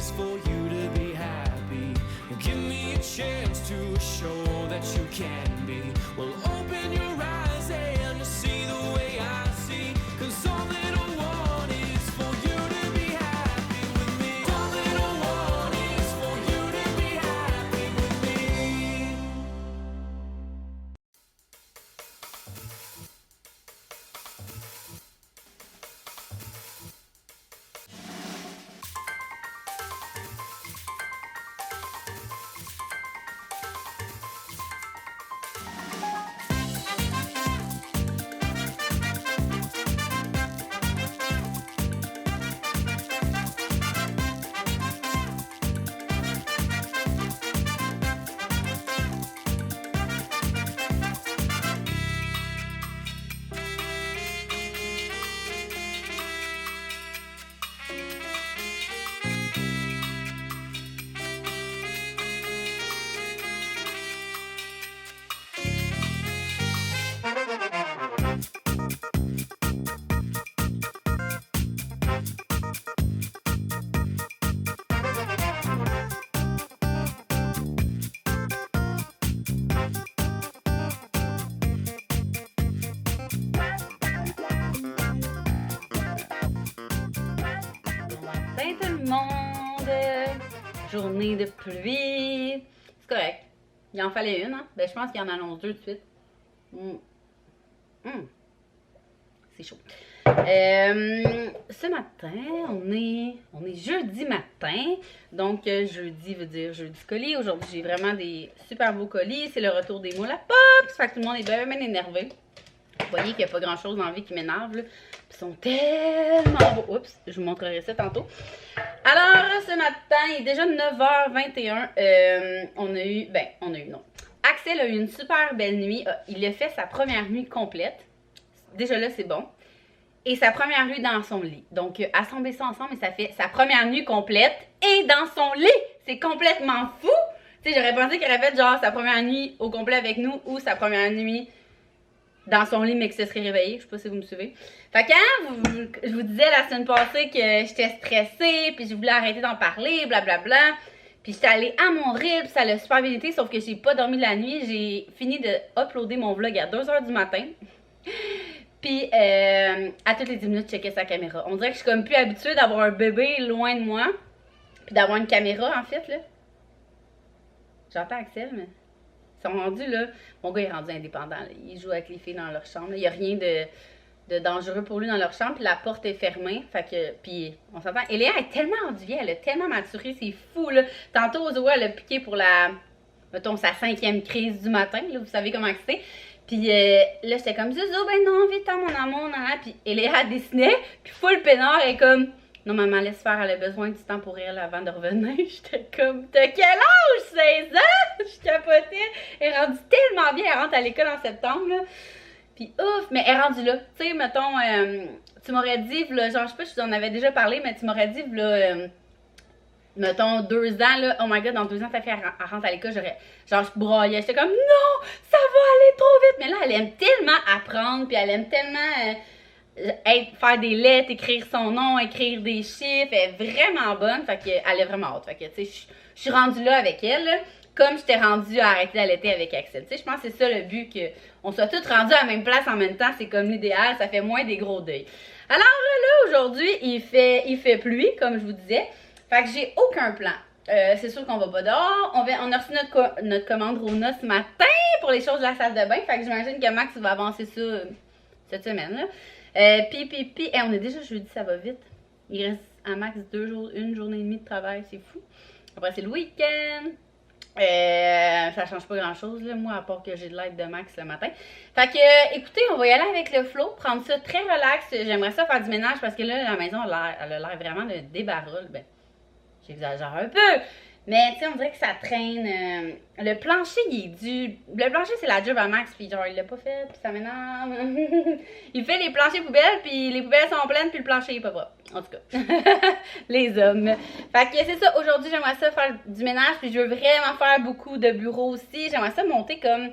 is for you to be happy. Give me a chance to show that you can be. Well, open your eyes and you'll see the way I see. 'Cause all that I want is for you to be happy with me. All that I want is for you to be happy with me. Salut tout le monde! Journée de pluie. C'est correct. Il en fallait une, hein? Ben, je pense qu'il y en annonce deux de suite. C'est chaud. Ce matin, on est jeudi matin. Donc, jeudi veut dire jeudi colis. Aujourd'hui, j'ai vraiment des super beaux colis. C'est le retour des moules à pop. Ça fait que tout le monde est bien énervé. Vous voyez qu'il n'y a pas grand chose dans la vie qui m'énerve, là. Ils sont tellement beaux. Oups, je vous montrerai ça tantôt. Alors, ce matin, il est déjà 9h21. On a eu, non. Axel a eu une super belle nuit. Il a fait sa première nuit complète. Déjà là, c'est bon. Et sa première nuit dans son lit. Donc, assembler ça ensemble, et ça fait sa première nuit complète et dans son lit. C'est complètement fou. Tu sais, j'aurais pensé qu'il aurait fait genre sa première nuit au complet avec nous ou sa première nuit dans son lit, mais que se serait réveillé. Je sais pas si vous me suivez. Fait que je vous disais la semaine passée que j'étais stressée, puis je voulais arrêter d'en parler, blablabla. Puis j'étais allée à Montréal, puis ça a super bien été, sauf que j'ai pas dormi de la nuit. J'ai fini de uploader mon vlog à 2h du matin. Puis à toutes les 10 minutes, je checkais sa caméra. On dirait que je suis comme plus habituée d'avoir un bébé loin de moi, puis d'avoir une caméra en fait, là. J'entends Axel, mais... Ils sont rendus là, mon gars est rendu indépendant, là. Il joue avec les filles dans leur chambre, là. Il n'y a rien de dangereux pour lui dans leur chambre, puis la porte est fermée, fait que, puis on s'entend, et Léa est tellement rendue vieille, elle a tellement maturé, c'est fou là, tantôt Zoé elle a piqué pour mettons sa 5e crise du matin, là, vous savez comment c'est, puis là j'étais comme, Zozo, ben non, vite mon amour, nan, puis Léa dessinait, puis full peinard, elle est comme, non, maman, laisse faire, elle a besoin du temps pour elle avant de revenir. J'étais comme, t'as quel âge? 16 ans? Je capotais. Elle est rendue tellement bien, elle rentre à l'école en septembre, là. Puis ouf, mais elle est rendue là. Tu sais, mettons, tu m'aurais dit, là, genre, je sais pas si je vous en avais déjà parlé, mais tu m'aurais dit, là, mettons, 2 ans, là, oh my god, dans 2 ans, ta fille, elle rentre à l'école, genre, je broyais. J'étais comme, non, ça va aller trop vite. Mais là, elle aime tellement apprendre, puis elle aime tellement... faire des lettres, écrire son nom, écrire des chiffres, elle est vraiment bonne, fait qu'elle est vraiment hâte, fait que tu sais, je suis rendue là avec elle, là, comme j'étais rendue à arrêter d'allaiter avec Axel, tu sais, je pense que c'est ça le but, qu'on soit toutes rendues à la même place en même temps, c'est comme l'idéal, ça fait moins des gros deuils. Alors là, aujourd'hui, il fait pluie, comme je vous disais, fait que j'ai aucun plan. C'est sûr qu'on va pas dehors, on a reçu notre commande Rona ce matin pour les choses de la salle de bain, fait que j'imagine que Max va avancer ça cette semaine, là. Puis, on est déjà jeudi, ça va vite. Il reste à max 2 jours, 1 journée et demie de travail, c'est fou. Après, c'est le week-end. Ça change pas grand-chose, là, moi, à part que j'ai de l'aide de Max le matin. Fait que, écoutez, on va y aller avec le flow, prendre ça très relax. J'aimerais ça faire du ménage parce que là, la maison, elle a l'air vraiment de débarras. Ben, j'exagère un peu. Mais, tu sais, on dirait que ça traîne. Le plancher, il est dû. Le plancher, c'est la job à Max, puis genre, il l'a pas fait, puis ça m'énerve. Il fait les planchers poubelles, puis les poubelles sont pleines, puis le plancher, il est pas propre. En tout cas, les hommes. Fait que c'est ça, aujourd'hui, j'aimerais ça faire du ménage, puis je veux vraiment faire beaucoup de bureaux aussi. J'aimerais ça monter comme.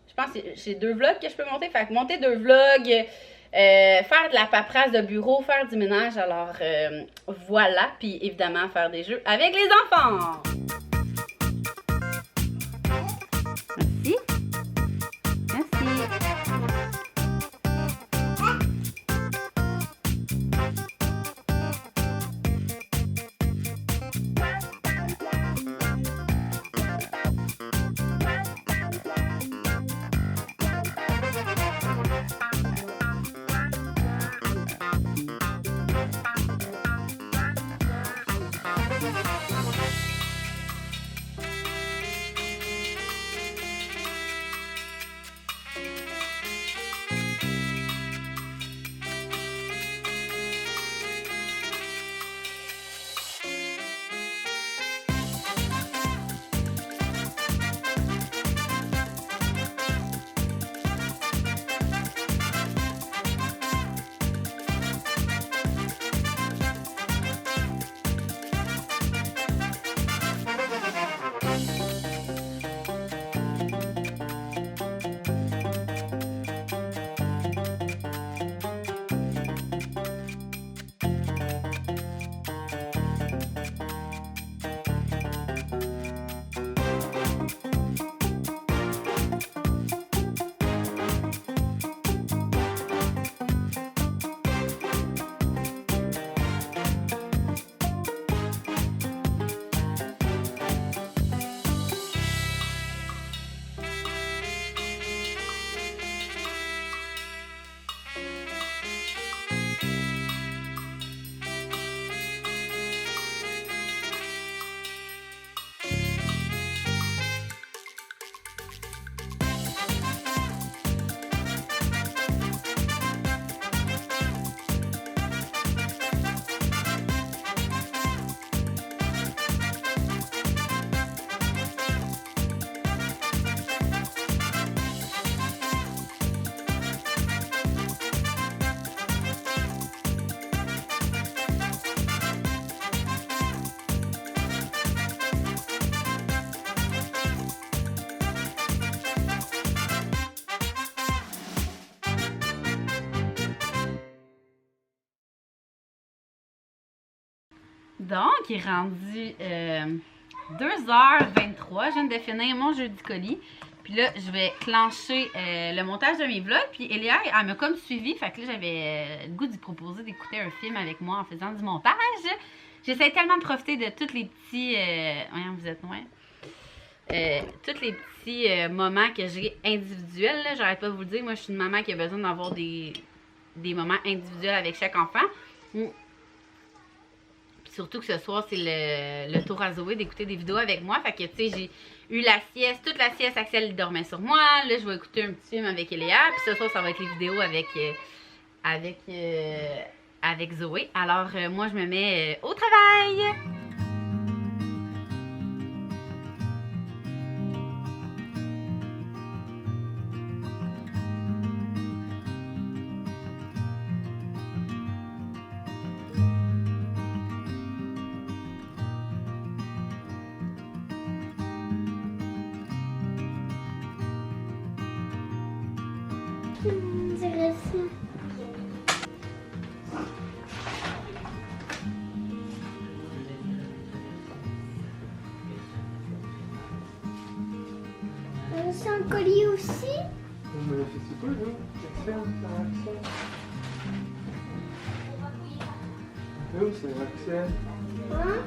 Je pense que j'ai 2 vlogs que je peux monter. Fait que monter 2 vlogs. faire de la paperasse de bureau, faire du ménage. Alors voilà, puis évidemment faire des jeux avec les enfants. Merci. Merci. Donc, il est rendu 2h23. Je viens de finir mon jeudi colis. Puis là, je vais clencher le montage de mes vlogs. Puis Elia, elle m'a comme suivi. Fait que là, j'avais le goût d'y proposer d'écouter un film avec moi en faisant du montage. J'essaie tellement de profiter de tous les petits... voyons, vous êtes loin. Tous les petits moments que j'ai individuels. J'arrête pas de vous le dire. Moi, je suis une maman qui a besoin d'avoir des moments individuels avec chaque enfant. Surtout que ce soir, c'est le tour à Zoé d'écouter des vidéos avec moi. Fait que, tu sais, j'ai eu la sieste, toute la sieste, Axel il dormait sur moi. Là, je vais écouter un petit film avec Eléa. Puis ce soir, ça va être les vidéos avec Zoé. Alors, moi, je me mets au travail. Intéressant. C'est un colis aussi? Mais je sais pas, là. C'est Axel. Hein?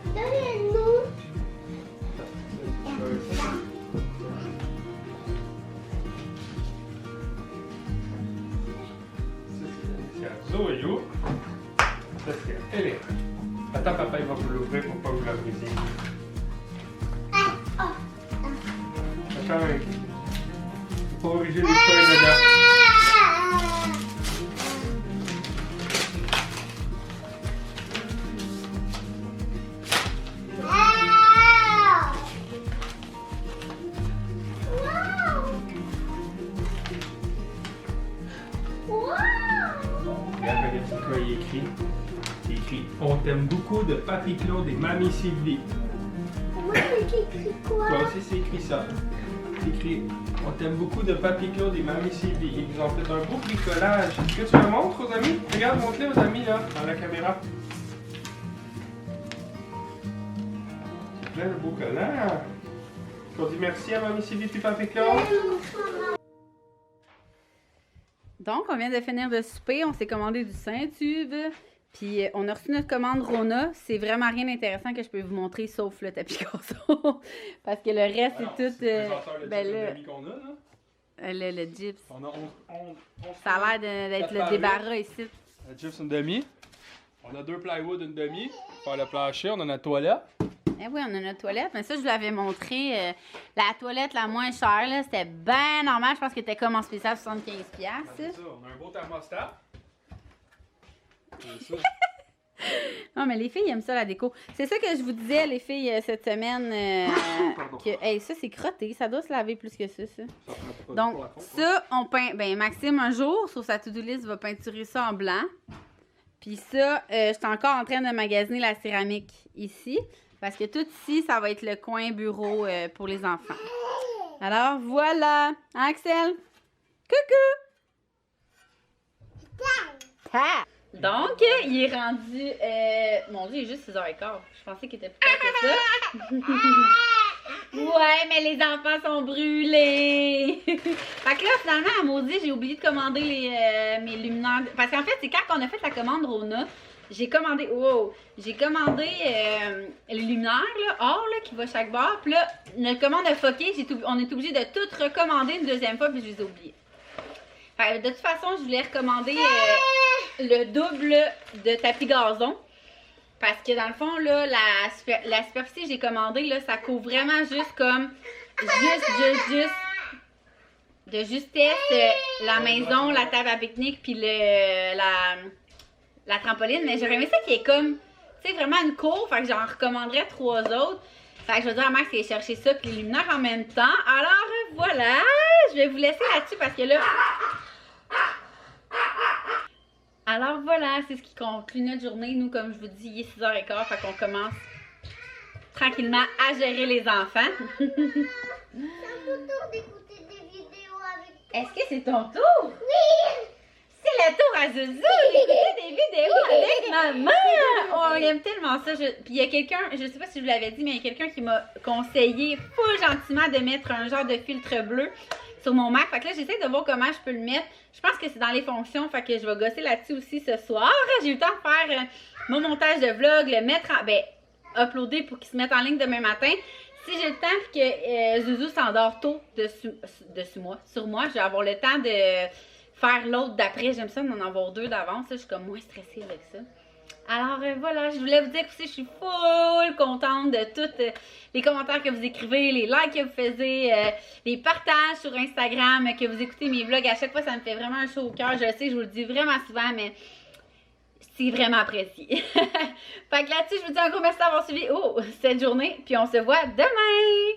Donnez-nous. Zoé, où? Ça c'est Eléa. Attends, papa, il va vous l'ouvrir pour pas vous la briser. Attends, faut pas obliger les feuilles dedans. Regarde le petit quoi il écrit. Il écrit « On t'aime beaucoup de Papy Claude et Mamie Sylvie ». Comment il c'est écrit quoi? Toi aussi, c'est écrit ça. C'est écrit « On t'aime beaucoup de Papy Claude et Mamie Sylvie. Ils nous ont fait un beau bricolage. Est-ce que tu le montres aux amis? Regarde, montre-les aux amis, là, dans la caméra. C'est plein de beaux collants. On dit merci à Mamie Sylvie et Papy Claude. Donc, on vient de finir de souper. On s'est commandé du Saint-Tube. Puis, on a reçu notre commande Rona. C'est vraiment rien d'intéressant que je peux vous montrer, sauf le tapis gazon. Parce que le reste, c'est tout... ben là, qu'on a, là. le gyps. On a Ça a l'air d'être le débarras ici. Le gyps, une demi. On a 2 plywood, une demi. Pour faire le plancher, on a notre toilette. Eh oui, on a notre toilette. Mais ça, je vous l'avais montré. La toilette la moins chère, là, c'était bien normal. Je pense qu'elle était comme en spécial 75$. C'est ça, on a un beau thermostat. C'est ça. Non, mais les filles aiment ça, la déco. C'est ça que je vous disais, les filles, cette semaine. Que, hey, ça, c'est crotté. Ça doit se laver plus que ça. Donc, ça, on peint. Ben, Maxime, un jour, sur sa to-do list, va peinturer ça en blanc. Puis ça, je suis encore en train de magasiner la céramique ici. Parce que tout ici, ça va être le coin bureau pour les enfants. Alors, voilà. Hein, Axel? Coucou! Ta! Donc, il est rendu... mon Dieu, il est juste 6h15. Je pensais qu'il était plus tard que ça. Ouais, mais les enfants sont brûlés. Fait que là, finalement, à maudit, j'ai oublié de commander mes luminaires. Parce qu'en fait, c'est quand on a fait la commande Rona, j'ai commandé... Wow! J'ai commandé les luminaires, là, or, là, qui va chaque bord. Puis là, notre commande a fucké. On est obligé de tout recommander une deuxième fois, puis je les ai oubliés. Fait, de toute façon, je voulais recommander le double de tapis gazon. Parce que dans le fond, là, la superficie que j'ai commandée, là, ça couvre vraiment juste comme, de justesse la maison, la table à pique-nique, puis la trampoline. Mais j'aurais aimé ça qui est comme, tu sais, vraiment une cour. Fait que j'en recommanderais 3 autres. Fait que je vais dire à Max d'aller chercher ça, puis les luminaires en même temps. Alors, voilà, je vais vous laisser là-dessus parce que là... Alors voilà, c'est ce qui conclut notre journée. Nous, comme je vous dis, il est 6h15, fait qu'on commence tranquillement à gérer les enfants. C'est mon tour d'écouter des vidéos avec toi. Est-ce que c'est ton tour? Oui! C'est le tour à Zouzou d'écouter des vidéos avec maman! Oh, il aime tellement ça. Puis il y a quelqu'un, je sais pas si je vous l'avais dit, mais il y a quelqu'un qui m'a conseillé full gentiment de mettre un genre de filtre bleu sur mon Mac. Fait que là, j'essaie de voir comment je peux le mettre. Je pense que c'est dans les fonctions. Fait que je vais gosser là-dessus aussi ce soir. J'ai eu le temps de faire mon montage de vlog, le mettre en... Ben, uploader pour qu'il se mette en ligne demain matin. Si j'ai le temps et que Zouzou s'endort tôt sur moi, je vais avoir le temps de faire l'autre d'après. J'aime ça d'en avoir 2 d'avance. Je suis comme moins stressée avec ça. Alors voilà, je voulais vous dire que aussi, je suis full contente de tous les commentaires que vous écrivez, les likes que vous faites, les partages sur Instagram, que vous écoutez mes vlogs. À chaque fois, ça me fait vraiment un chaud au cœur. Je sais, je vous le dis vraiment souvent, mais c'est vraiment apprécié. Fait que là-dessus, je vous dis un gros merci d'avoir suivi cette journée, puis on se voit demain!